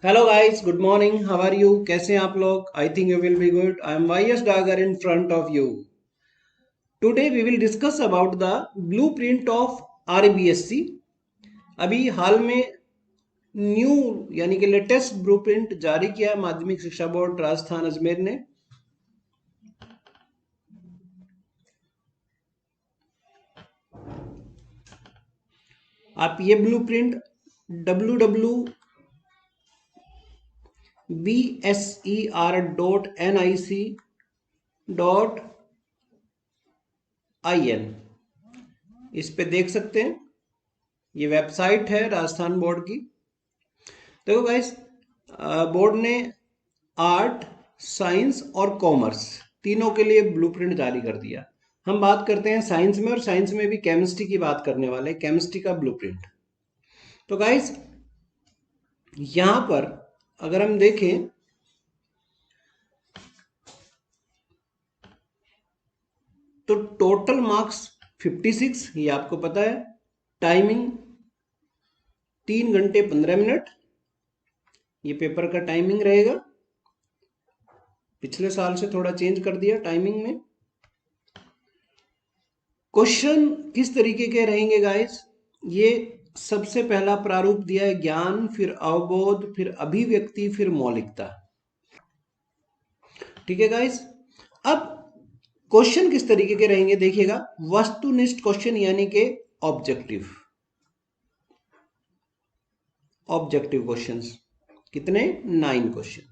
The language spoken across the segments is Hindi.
Hello guys, good morning. How are you? कैसे हैं आप लोग? I think you will be good. I am YS Dagar in front of you. Today we will discuss about the blueprint of RBSC. अभी हाल में न्यू यानी कि लेटेस्ट ब्लूप्रिंट जारी किया है माध्यमिक शिक्षा बोर्ड राजस्थान अजमेर ने। आप ये ब्लूप्रिंट www.ser.nic.in इस पे देख सकते हैं। ये वेबसाइट है राजस्थान बोर्ड की। देखो गाइस, बोर्ड ने आर्ट, साइंस और कॉमर्स तीनों के लिए ब्लूप्रिंट जारी कर दिया। हम बात करते हैं साइंस में, और साइंस में भी केमिस्ट्री की बात करने वाले, केमिस्ट्री का ब्लूप्रिंट। तो गाइस, यहां पर अगर हम देखें तो टोटल मार्क्स 56, ये आपको पता है। टाइमिंग 3 घंटे 15 मिनट ये पेपर का टाइमिंग रहेगा। पिछले साल से थोड़ा चेंज कर दिया टाइमिंग में। क्वेश्चन किस तरीके के रहेंगे गाइस? ये सबसे पहला प्रारूप दिया है ज्ञान, फिर अवबोध, फिर अभिव्यक्ति, फिर मौलिकता। ठीक है गाइस। अब क्वेश्चन किस तरीके के रहेंगे देखिएगा। वस्तुनिष्ठ क्वेश्चन यानी कि ऑब्जेक्टिव ऑब्जेक्टिव क्वेश्चंस। कितने? 9 क्वेश्चन।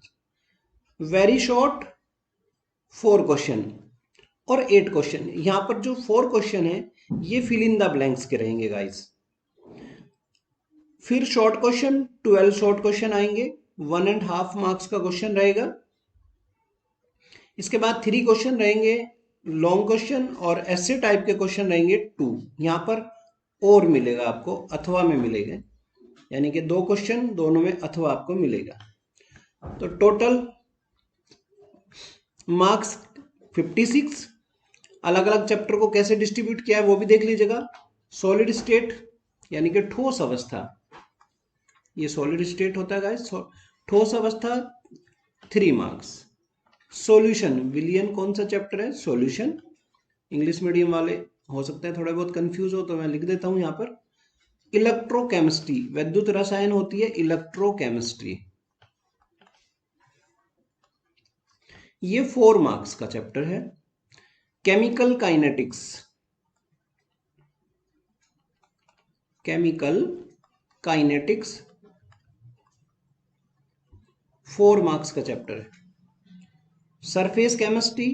वेरी शॉर्ट 4 क्वेश्चन और 8 क्वेश्चन। यहां पर जो 4 क्वेश्चन है ये फिल इन द ब्लैंक्स के रहेंगे गाइस। फिर शॉर्ट क्वेश्चन 12 शॉर्ट क्वेश्चन आएंगे, 1.5 मार्क्स का क्वेश्चन रहेगा। इसके बाद 3 क्वेश्चन रहेंगे लॉन्ग क्वेश्चन, और ऐसे टाइप के क्वेश्चन रहेंगे 2। यहां पर और मिलेगा आपको, अथवा में मिलेगा, यानी कि 2 क्वेश्चन दोनों में अथवा आपको मिलेगा। तो टोटल मार्क्स 56। अलग अलग चैप्टर को कैसे डिस्ट्रीब्यूट किया है वो भी देख लीजिएगा। सॉलिड स्टेट यानी कि ठोस अवस्था, ये सॉलिड स्टेट होता है गाइस। ठोस अवस्था 3 मार्क्स। सॉल्यूशन, विलियन कौन सा चैप्टर है? सॉल्यूशन। इंग्लिश मीडियम वाले हो सकते हैं थोड़े बहुत कंफ्यूज हो, तो मैं लिख देता हूं यहां पर। इलेक्ट्रोकेमिस्ट्री, वैद्युत रसायन होती है इलेक्ट्रोकेमिस्ट्री, ये 4 मार्क्स का चैप्टर है। Chemical kinetics, chemical kinetics 4 marks का चैप्टर है। सरफेस केमिस्ट्री,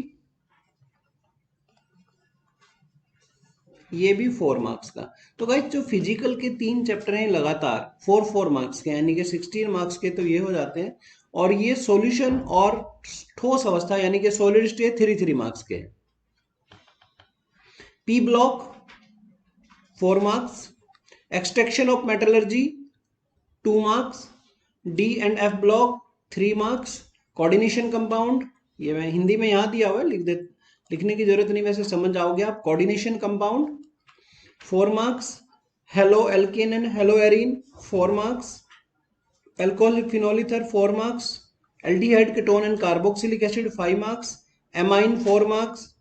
ये भी 4 मार्क्स का। तो गाइस, जो फिजिकल के 3 चैप्टर हैं लगातार 4 मार्क्स के, यानी कि 16 मार्क्स के, तो ये हो जाते हैं। और ये सॉल्यूशन और ठोस अवस्था यानी कि सॉलिड स्टेट 3 मार्क्स के हैं। P block 4 marks. Extraction of metallurgy 2 marks. D and F block 3 marks. Coordination compound, ये मैं हिंदी में यहां दिया हुआ है, लिखने की जरूरत नहीं, वैसे समझ जाओगे आप। Coordination compound 4 marks. Halo alkane and hello arene 4 marks. Alcohol phenol ether 4 marks. Aldehyde ketone and carboxylic acid 5 marks. Amine 4 marks.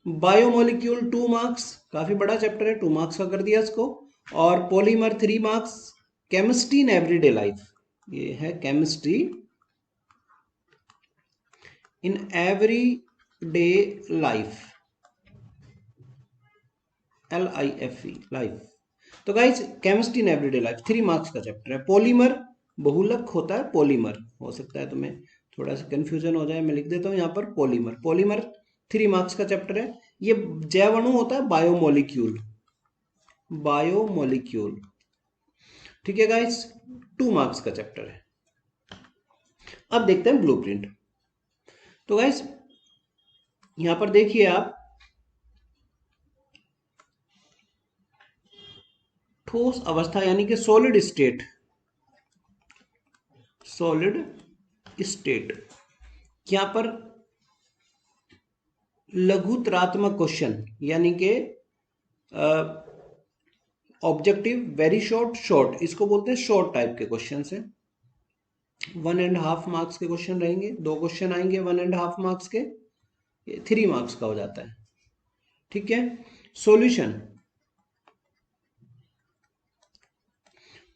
Biomolecule 2 marks, काफी बड़ा चैप्टर है, 2 मार्क्स का कर दिया इसको। और polymer 3 marks. Chemistry in everyday life, ये है chemistry in everyday life, LIFE life. तो guys, chemistry in everyday life 3 marks का चैप्टर है। पॉलीमर बहुलक होता है, पॉलीमर हो सकता है तुम्हें थोड़ा सा कंफ्यूजन हो जाए, मैं लिख देता हूं यहाँ पर पॉलीमर। पॉलीमर 3 मार्क्स का चैप्टर है। ये जैव अणु होता है, बायोमोलिक्यूल, बायोमोलिक्यूल। ठीक है गाइस, 2 मार्क्स का चैप्टर है। अब देखते हैं ब्लूप्रिंट। तो गाइस, यहां पर देखिए आप, ठोस अवस्था यानी कि सॉलिड स्टेट, सॉलिड स्टेट, यहां पर लघुतरात्मक क्वेश्चन यानी कि ऑब्जेक्टिव, वेरी शॉर्ट, शॉर्ट, इसको बोलते हैं शॉर्ट टाइप के क्वेश्चन है। 1.5 मार्क्स के क्वेश्चन रहेंगे, 2 क्वेश्चन आएंगे 1.5 मार्क्स के, 3 मार्क्स का हो जाता है। ठीक है।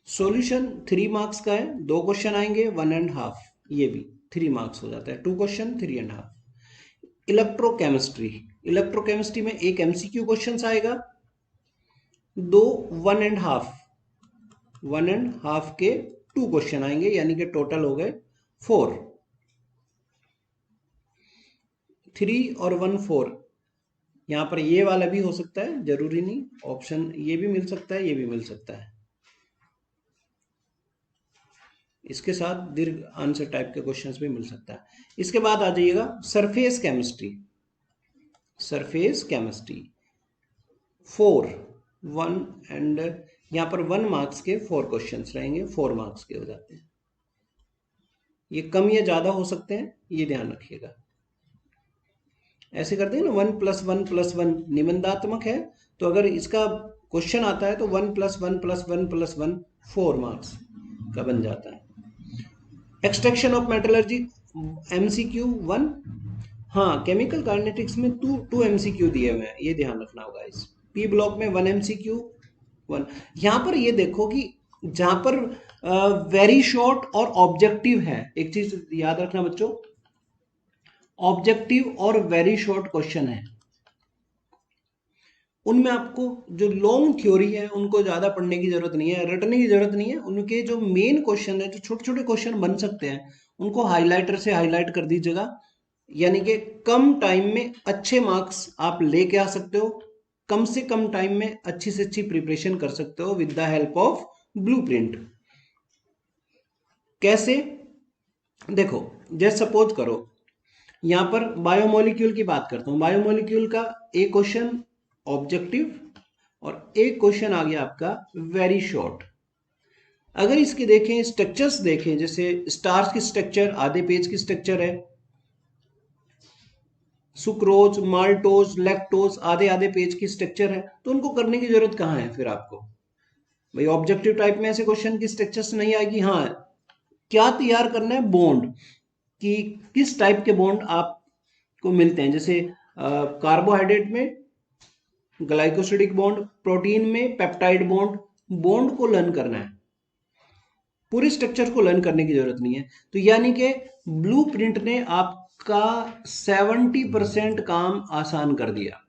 सॉल्यूशन 3 मार्क्स का है, 2 क्वेश्चन आएंगे 1.5, ये भी 3 मार्क्स हो जाता है, 2 क्वेश्चन 3.5। इलेक्ट्रोकेमिस्ट्री में एक एमसीक्यू क्वेश्चन आएगा, 2 1.5 के 2 क्वेश्चन आएंगे, यानी कि टोटल हो गए 4। 3 और 1 4। यहां पर ये वाला भी हो सकता है, जरूरी नहीं, ऑप्शन ये भी मिल सकता है, ये भी मिल सकता है। इसके साथ दीर्घ आंसर टाइप के क्वेश्चंस भी मिल सकता है। इसके बाद आ जाइएगा सरफेस केमिस्ट्री। 4 1 एंड यहां पर 1 मार्क्स के 4 क्वेश्चंस रहेंगे, 4 मार्क्स के हो जाते हैं। ये कम या ज्यादा हो सकते हैं, ये ध्यान रखिएगा। ऐसे करते हैं ना, 1 + 1 + 1 निबंधात्मक है, तो अगर इसका क्वेश्चन आता है तो 1 + 1 + 1 + 1 4 मार्क्स का बन जाता है। Extraction of metallurgy MCQ 1। हाँ, केमिकल काइनेटिक्स में 2 MCQ दिए हुए हैं, ये ध्यान रखना होगा। इस P ब्लॉक में 1 MCQ 1। यहां पर ये देखो कि जहां पर वेरी शॉर्ट और ऑब्जेक्टिव है, एक चीज याद रखना बच्चों, ऑब्जेक्टिव और वेरी शॉर्ट क्वेश्चन है, उनमें आपको जो लॉन्ग थ्योरी है उनको ज्यादा पढ़ने की जरूरत नहीं है, रटने की जरूरत नहीं है। उनके जो मेन क्वेश्चन है, जो छोटे छोटे क्वेश्चन बन सकते हैं, उनको हाइलाइटर से हाईलाइट कर दीजिएगा, यानी कि कम टाइम में अच्छे मार्क्स आप लेके आ सकते हो, कम से कम टाइम में अच्छी से अच्छी प्रिपरेशन कर सकते हो with the help of blueprint. कैसे? देखो, जैसे सपोज करो यहां पर बायोमोलिक्यूल की बात करता हूं, बायोमोलिक्यूल का एक क्वेश्चन ऑब्जेक्टिव और एक क्वेश्चन आ गया आपका वेरी शॉर्ट। अगर इसके देखें, स्ट्रक्चर्स देखें, जैसे स्टार्च की स्ट्रक्चर आधे पेज की स्ट्रक्चर है, सुक्रोज, माल्टोज, लैक्टोज आधे आधे पेज की स्ट्रक्चर है, तो उनको करने की जरूरत कहां है फिर आपको? भाई ऑब्जेक्टिव टाइप में ऐसे क्वेश्चन की स्ट्रक्चर्स नहीं आएगी। हाँ, क्या तैयार करना है? बॉन्ड, कि किस टाइप के बॉन्ड आपको मिलते हैं, जैसे कार्बोहाइड्रेट में ग्लाइकोसिडिक बॉन्ड, प्रोटीन में पेप्टाइड बॉन्ड, बॉन्ड को लर्न करना है, पूरी स्ट्रक्चर को लर्न करने की जरूरत नहीं है। तो यानी कि ब्लूप्रिंट ने आपका 70% काम आसान कर दिया,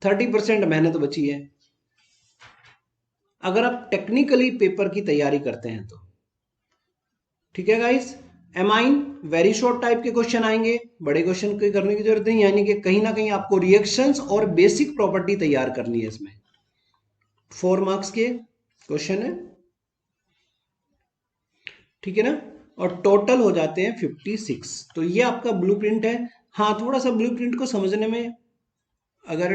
30% मेहनत बची है अगर आप टेक्निकली पेपर की तैयारी करते हैं तो। ठीक है guys, amine very short type के क्वेश्चन आएंगे, बड़े क्वेश्चन की करने की जरूरत नहीं, यानी कि कहीं ना कहीं आपको रिएक्शंस और बेसिक प्रॉपर्टी तैयार करनी है इसमें। 4 मार्क्स के क्वेश्चन है, ठीक है ना, और टोटल हो जाते हैं 56। तो ये आपका ब्लूप्रिंट है। हाँ, थोड़ा सा ब्लूप्रिंट को समझने में अगर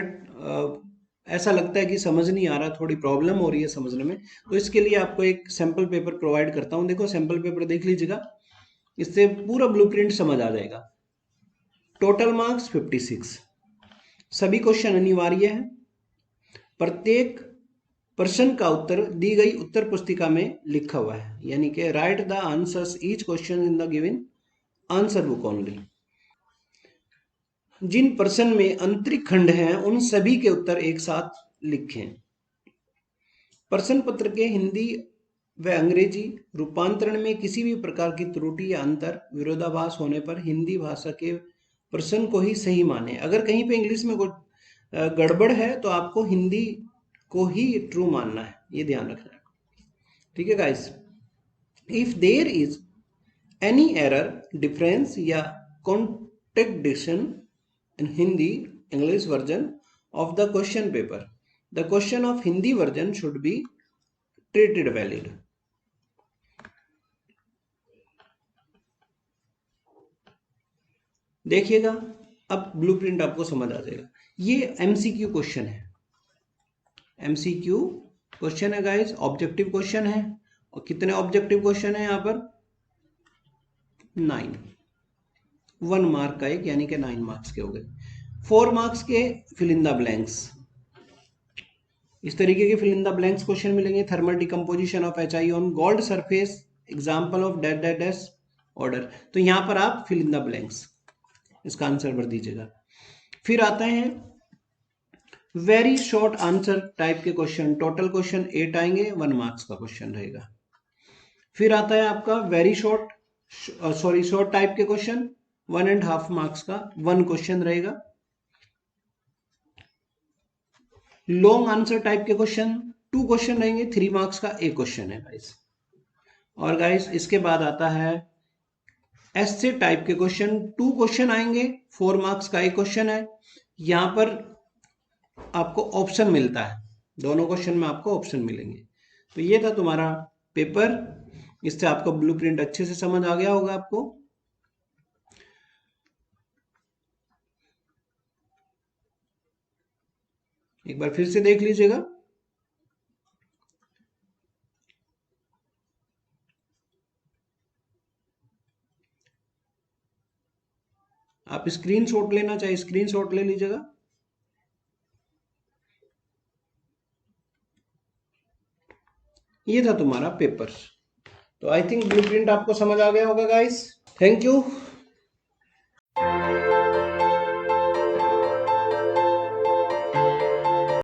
ऐसा लगता है कि समझ नहीं आ रहा, थोड़ी प्रॉब्लम हो रही है समझने में, तो इसके लिए आपको एक सैंपल पेपर प्रोवाइड करता हूं। देखो, सैंपल पेपर देख लीजिएगा, इससे पूरा ब्लूप्रिंट समझ आ जाएगा। टोटल मार्क्स 56, सभी क्वेश्चन अनिवार्य है, प्रत्येक प्रश्न का उत्तर दी गई उत्तर पुस्तिका में लिखा हुआ है, यानी कि write the answers each question in the given answer book only. जिन प्रश्न में अंतरिक्ष खंड हैं उन सभी के उत्तर एक साथ लिखें। प्रश्न पत्र के हिंदी व अंग्रेजी रूपांतरण में किसी भी प्रकार की त्रुटि या अंतर विरोधाभास होने पर हिंदी भाषा के प्रश्न को ही सही माने। अगर कहीं पे इंग्लिश में गड़बड़ है तो आपको हिंदी को ही ट्रू मानना है, ये ध्यान रखना है। ठीक है guys, if there is any error, difference या contradiction in Hindi English version of the question paper, the question of Hindi version should be treated valid. देखिएगा, अब ब्लूप्रिंट आपको समझ आ जाएगा। ये MCQ क्वेश्चन है, MCQ क्वेश्चन है गाइस, ऑब्जेक्टिव क्वेश्चन है। और कितने ऑब्जेक्टिव क्वेश्चन है यहाँ पर? 9, 1 मार्क का एक, यानी कि 9 मार्क्स के हो गए। 4 मार्क्स के फिल इन द ब्लैंक्स, इस तरीके के fill in the blanks question मिलेंगे। Thermal decomposition of HI on gold surface example of dash dash dash order. तो यहाँ पर आप फिल इन द ब्लैंक्स, इसका आंसर भर दीजिएगा। फिर आते हैं वेरी शॉर्ट आंसर टाइप के क्वेश्चन। टोटल क्वेश्चन 8 आएंगे, 1 मार्क्स का क्वेश्चन रहेगा। फिर आता है आपका वेरी शॉर्ट शॉर्ट टाइप के क्वेश्चन, 1.5 मार्क्स का 1 क्वेश्चन रहेगा। लॉन्ग आंसर टाइप के क्वेश्चन 2 क्वेश्चन रहेंगे, 3 मार्क्स का 1 क्वेश्चन है गाइस। और गाइस इसके बाद आता है ऐसे टाइप के क्वेश्चन, 2 क्वेश्चन आएंगे, 4 मार्क्स का 1 क्वेश्चन है। यहां पर आपको ऑप्शन मिलता है, दोनों क्वेश्चन में आपको ऑप्शन मिलेंगे। तो ये था तुम्हारा पेपर। इससे आपको ब्लूप्रिंट अच्छे से समझ आ गया होगा आपको। एक बार फिर से देख लीजिएगा। आप स्क्रीनशॉट लेना चाहे स्क्रीनशॉट ले लीजिएगा। ये था तुम्हारा पेपर। तो आई थिंक ब्लूप्रिंट आपको समझ आ गया होगा गाइस। Thank you.